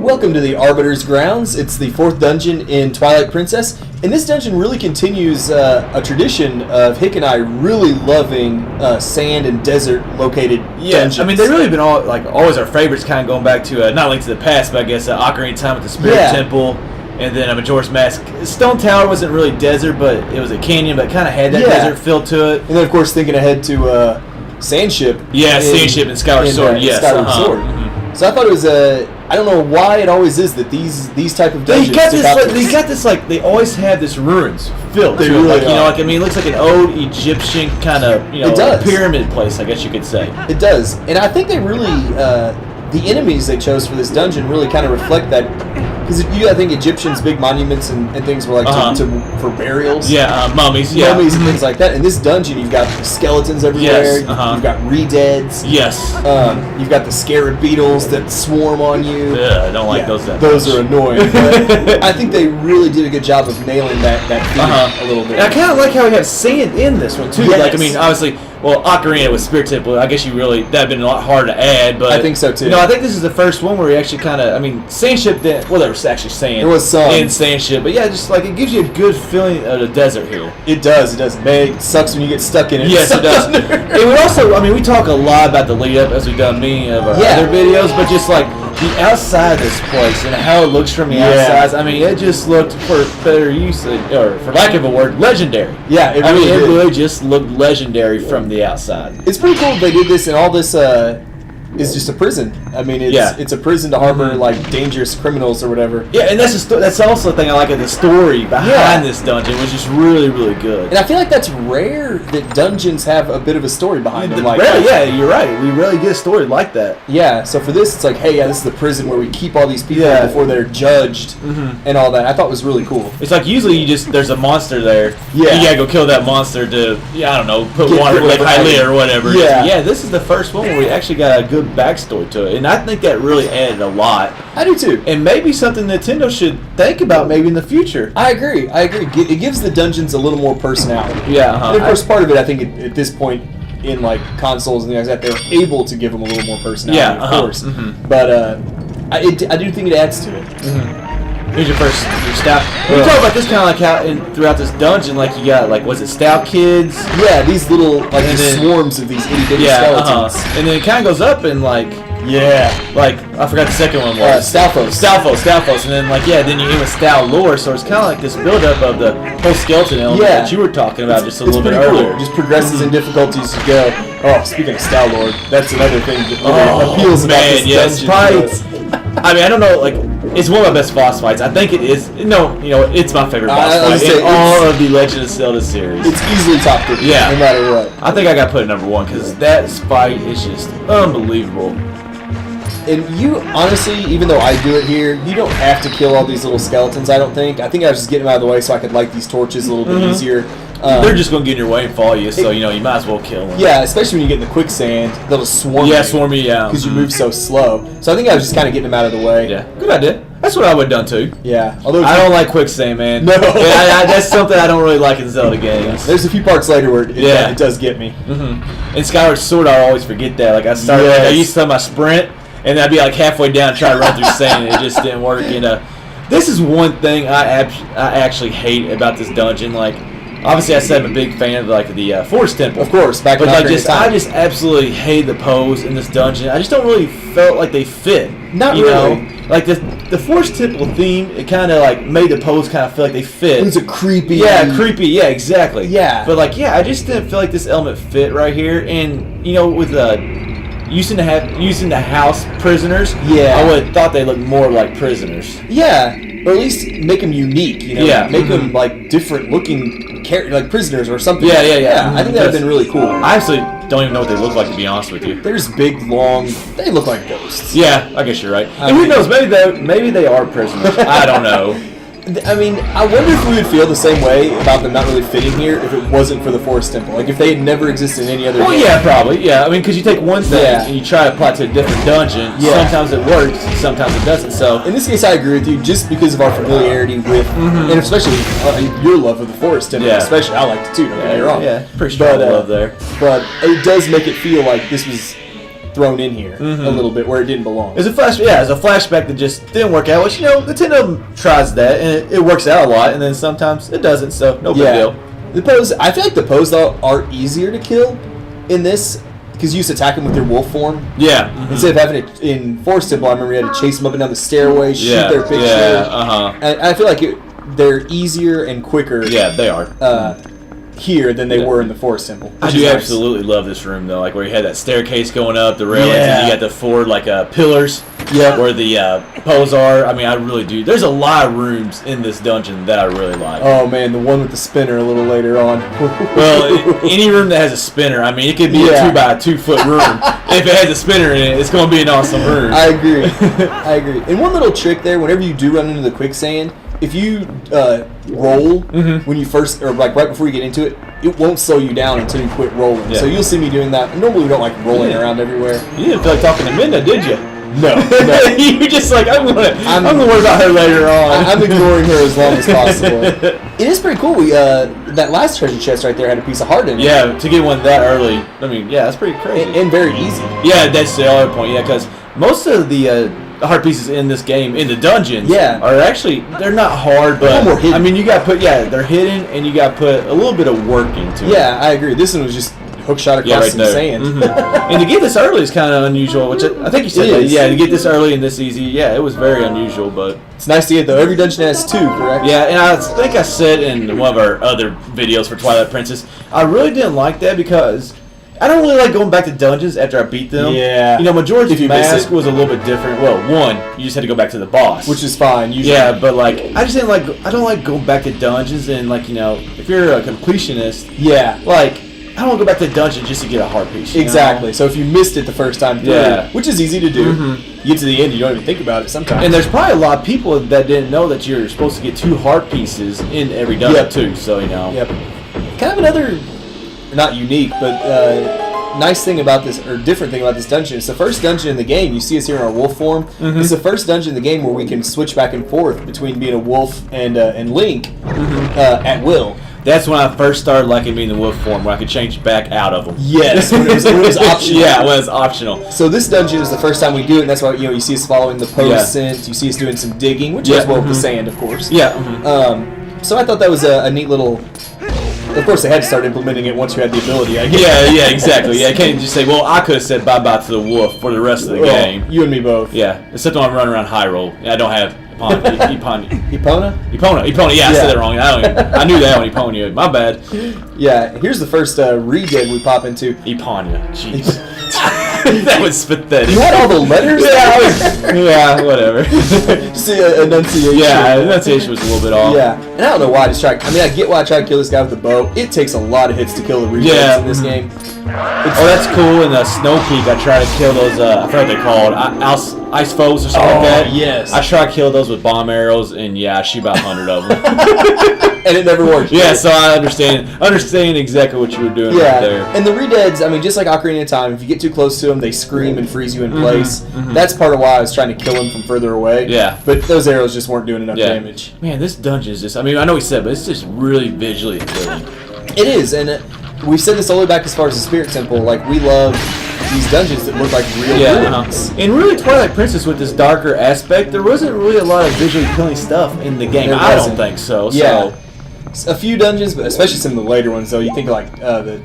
Welcome to the Arbiter's Grounds. It's the 4th dungeon in Twilight Princess, and this dungeon really continues a tradition of Hick and I really loving sand and desert located dungeons. I mean they've really been always our favorites, kind of going back to not Link to the Past, but I guess Ocarina of Time with the Spirit Temple, and then Majora's Mask. Stone Tower wasn't really desert, but it was a canyon, but kind of had that desert feel to it. And then of course thinking ahead to Sandship. Yeah, Sandship and Skyward Sword. Yes, Skyward Sword. Mm-hmm. So I thought it was I don't know why it always is that these type of dungeons. They always have this ruins filled. They really I mean, it looks like an old Egyptian kind of pyramid place, I guess you could say. It does, and I think they really the enemies they chose for this dungeon really kind of reflect that. Because I think Egyptians' big monuments and things were like for burials. Yeah, mummies. Yeah, mummies and things like that. In this dungeon, you've got skeletons everywhere. Yes, You've got re-deads. Yes. You've got the scarab beetles that swarm on you. I don't like those that Those much. are annoying. But I think they really did a good job of nailing that theme a little bit. And I kind of like how we have sand in this one too. Yes. Like, I mean, obviously, Ocarina with Spirit Temple, I guess that'd have been a lot harder to add, but I think so too. I think this is the first one where we actually kind of, Sandship there was actually sand. There was some. And Sandship, but just like it gives you a good feeling of the desert here. It does. Man, it sucks when you get stuck in it. Yes, it does. And we also, we talk a lot about the lead up as we've done many of our other videos, but just like the outside of this place and how it looks from the outside, it just looked, for better use, or for lack of a word, legendary. Yeah, it really just looked legendary from the outside. It's pretty cool they did this, and all this is just a prison. It's a prison to harbor like dangerous criminals or whatever. Yeah, and that's also the thing I like of the story behind this dungeon, which is really, really good. And I feel like that's rare that dungeons have a bit of a story behind them. You're right. We rarely get a story like that. Yeah, so for this, it's like, hey, this is the prison where we keep all these people before they're judged and all that. I thought was really cool. It's like usually there's a monster there. Yeah. You gotta go kill that monster to, put water like Hylia or whatever. Yeah. This is the first one where we actually got a good backstory to it, and I think that really added a lot. I do too. And maybe something Nintendo should think about maybe in the future. I agree. It gives the dungeons a little more personality. Yeah. And of course, part of it, I think, at this point in like consoles and things like that, they're able to give them a little more personality, of course. But I do think it adds to it. Here's your stout. We talk about this kind of like how throughout this dungeon, like you got was it stout kids? Yeah, these little swarms of these itty bitty skeletons. And then it kind of goes up and I forgot the second one was Stalfos, and then then you end with Stal Lore, so it's kind of like this build-up of the whole skeleton element that you were talking about just a little bit earlier. Cool. Just progresses in difficulties as you go. Oh, speaking of Stal Lore, that's another thing that appeals about this dungeon. I don't know, it's one of my best boss fights. I think it is. No, it's my favorite boss fight in all of the Legend of Zelda series. It's easily top 3, no matter what. I think I got to put it number 1 because that fight is just unbelievable. And you, honestly, even though I do it here, you don't have to kill all these little skeletons, I don't think. I think I was just getting them out of the way so I could light these torches a little bit easier. They're just going to get in your way and follow you, so you might as well kill them. Yeah, especially when you get in the quicksand, they'll just swarm you. Yeah, swarm you, because you move so slow. So I think I was just kind of getting them out of the way. Yeah, good idea. That's what I would have done too. Yeah, although I don't like quicksand, man. No, that's something I don't really like in Zelda games. There's a few parts later where it does get me. In Skyward Sword, I always forget that. Like I used to have my sprint, and I'd be halfway down trying to run through sand, and it just didn't work. This is one thing I actually hate about this dungeon. Obviously, I said I'm a big fan of the Forest Temple. Of course, but I just absolutely hate the pose in this dungeon. I just don't really felt like they fit. Not really. The Forest Temple theme, it kind of made the pose kind of feel like they fit. It's a creepy. Yeah, creepy. Yeah, exactly. Yeah. But I just didn't feel like this element fit right here. And with using the house prisoners, I would have thought they looked more like prisoners. Yeah, or at least make them unique. Make them different looking prisoners or something. Yeah. I think that would have been really cool. I actually don't even know what they look like, to be honest with you. They're just big, long. They look like ghosts. Yeah, I guess you're right. And who knows? Maybe they are prisoners. I don't know. I wonder if we would feel the same way about them not really fitting here if it wasn't for the Forest Temple. If they had never existed in any other game. Yeah, probably. Yeah, because you take one thing and you try to apply it to a different dungeon. Yeah. Sometimes it works, sometimes it doesn't. So in this case, I agree with you, just because of our familiarity with, and especially your love of the Forest Temple. Yeah. Especially, I liked it too. Don't get me wrong. Yeah, pretty strong love there. But it does make it feel like this was thrown in here a little bit where it didn't belong. It's a flashback that just didn't work out. Which Nintendo tries that and it works out a lot, and then sometimes it doesn't. So no big deal. The pose, I feel like the pose though are easier to kill in this because you used to attack them with your wolf form. Yeah. Instead of having it in Forest Temple, I remember you had to chase them up and down the stairway, shoot their picture. And I feel like they're easier and quicker. Yeah, they are. Here than they were in the Forest Temple. I do absolutely love this room though, like where you had that staircase going up, the railings, and you got the 4 pillars where the poles are. I mean, I really do. There's a lot of rooms in this dungeon that I really like. Oh man, the one with the spinner a little later on. Well, any room that has a spinner, I mean, it could be a 2 by 2 foot room. If it has a spinner in it, it's going to be an awesome room. I agree. I agree. And one little trick there, whenever you do run into the quicksand, if you roll when you first, or like right before you get into it, it won't slow you down until you quit rolling. Yeah. So you'll see me doing that. Normally we don't like rolling around everywhere. You didn't feel like talking to Minda, did you? No. You're just like, I'm gonna worry about her later on. I'm ignoring her as long as possible. It is pretty cool. We that last treasure chest right there had a piece of heart in it. Yeah, to get one that early. I mean, yeah, that's pretty crazy. And very easy. Yeah, that's the other point. Yeah, because most of the heart pieces in this game, in the dungeons, are actually, they're not hard, but I mean, you got to put, they're hidden, and you got to put a little bit of work into it. Yeah, I agree. This one was just hook shot across some sand. And to get this early is kind of unusual, which I think you said that. Yeah, to get this early and this easy, it was very unusual, but it's nice to get though. Every dungeon has 2, correct? Yeah, and I think I said in one of our other videos for Twilight Princess, I really didn't like that because I don't really like going back to dungeons after I beat them. Yeah. Majora's Mask was a little bit different. Well, one, you just had to go back to the boss. Which is fine, usually. Yeah, but I just didn't I don't like going back to dungeons and if you're a completionist, I don't want to go back to the dungeon just to get a heart piece. Exactly. So if you missed it the first time through, which is easy to do, you get to the end, you don't even think about it sometimes. And there's probably a lot of people that didn't know that you're supposed to get 2 heart pieces in every dungeon too. So Yep. Kind of another, not unique, but nice thing about this, or different thing about this dungeon, it's the first dungeon in the game. You see us here in our wolf form. It's the first dungeon in the game where we can switch back and forth between being a wolf and Link at will. That's when I first started liking being the wolf form, where I could change back out of them. Yes, when it was optional. Yeah, when it's optional. So this dungeon is the first time we do it, and that's why you see us following the post scent. You see us doing some digging, which is well with the sand, of course. Yeah. So I thought that was a neat little. Of course, they had to start implementing it once you had the ability, I guess. Yeah, exactly. Yeah, I can't just say, well, I could have said bye-bye to the wolf for the rest of the game. You and me both. Yeah, except when I'm running around Hyrule. I don't have Epona? Epona, yeah, I said that wrong. I knew that one, Epona. My bad. Yeah, here's the first region we pop into. Epona, jeez. That was pathetic. You had all the letters? Yeah, whatever. Just enunciation. Yeah, enunciation was a little bit off. Yeah, and I don't know why I just tried. I mean, I get why I tried to kill this guy with the bow. It takes a lot of hits to kill the regions in this game. That's cool. In the Snow Peak, I try to kill those, I forgot what they're called, ice foes or something like that. Yes. I try to kill those with bomb arrows, and I shoot about 100 of them. And it never works. Yeah, so I understand exactly what you were doing right there. And the Redeads, I mean, just like Ocarina of Time, if you get too close to them, they scream and freeze you in place. That's part of why I was trying to kill them from further away. Yeah. But those arrows just weren't doing enough damage. Man, this dungeon is just, I mean, I know we said, but it's just really visually appealing. It is, and we've said this all the way back as far as the Spirit Temple. Like, we love these dungeons that look like real ruins. And really, Twilight Princess with this darker aspect, there wasn't really a lot of visually appealing stuff in the game. I don't think so. Yeah. A few dungeons, but especially some of the later ones, though. You think of, like, the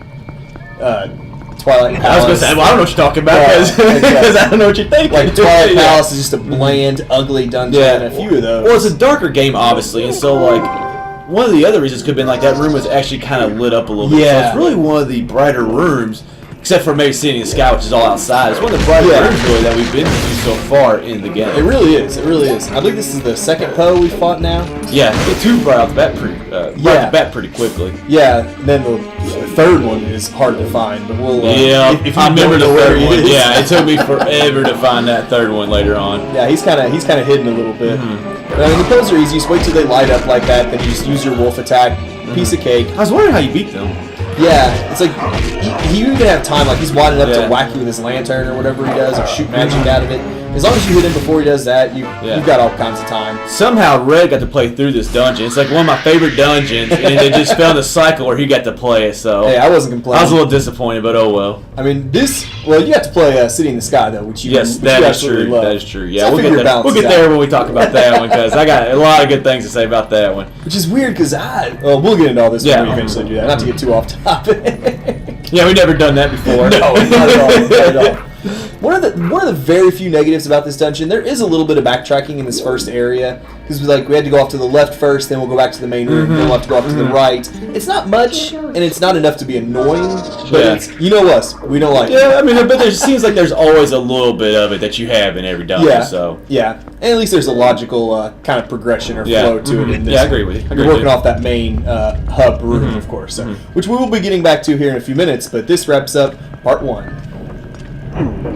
Twilight Palace. I was going to say, well, I don't know what you're talking about, because I don't know what you're thinking. Like, Twilight Palace is just a bland, ugly dungeon, and a few of those. Well, it's a darker game, obviously, and so, like, one of the other reasons could have been, like, that room was actually kind of lit up a little bit. So it's really one of the brighter rooms, except for maybe seeing the sky, which is all outside. It's one of the brighter rooms, really, that we've been to so far in the game. It really is. It really is. I believe this is the second Poe we fought now. Yeah, the 2 right off the bat pretty quickly. Yeah, and then the third one is hard to find, but we'll... if I remember the third one. Yeah, it took me forever to find that third one later on. Yeah, he's kind of hidden a little bit. But, I mean, the Poes are easy. You just wait till they light up like that, then you just use your wolf attack, piece of cake. I was wondering how you beat them. Yeah, it's like, he even have time, like, he's winding up to whack you with his lantern or whatever he does, or shoot magic out of it. as long as you hit him before he does that, you've got all kinds of time. Somehow Red got to play through this dungeon. It's like one of my favorite dungeons, and they just found a cycle where he got to play it. So hey, I wasn't complaining. I was a little disappointed, but oh well. I mean, you have to play City in the Sky though, which you that is true. Love. That is true. Yeah, so we'll get there when we talk about that one because I got a lot of good things to say about that one. Which is weird because we'll get into all this when we eventually do that. Not to get too off topic. Yeah, we've never done that before. No, not at all. Not at all. One of the very few negatives about this dungeon, there is a little bit of backtracking in this first area because we had to go off to the left first, then we'll go back to the main room, then we'll have to go off to the right. It's not much, and it's not enough to be annoying, but it's, you know us, we don't like it. Yeah, I mean, but there seems like there's always a little bit of it that you have in every dungeon. Yeah, and at least there's a logical kind of progression or flow to it in this. Yeah, I agree with you. You're working off that main hub room, of course, which we will be getting back to here in a few minutes, but this wraps up part 1.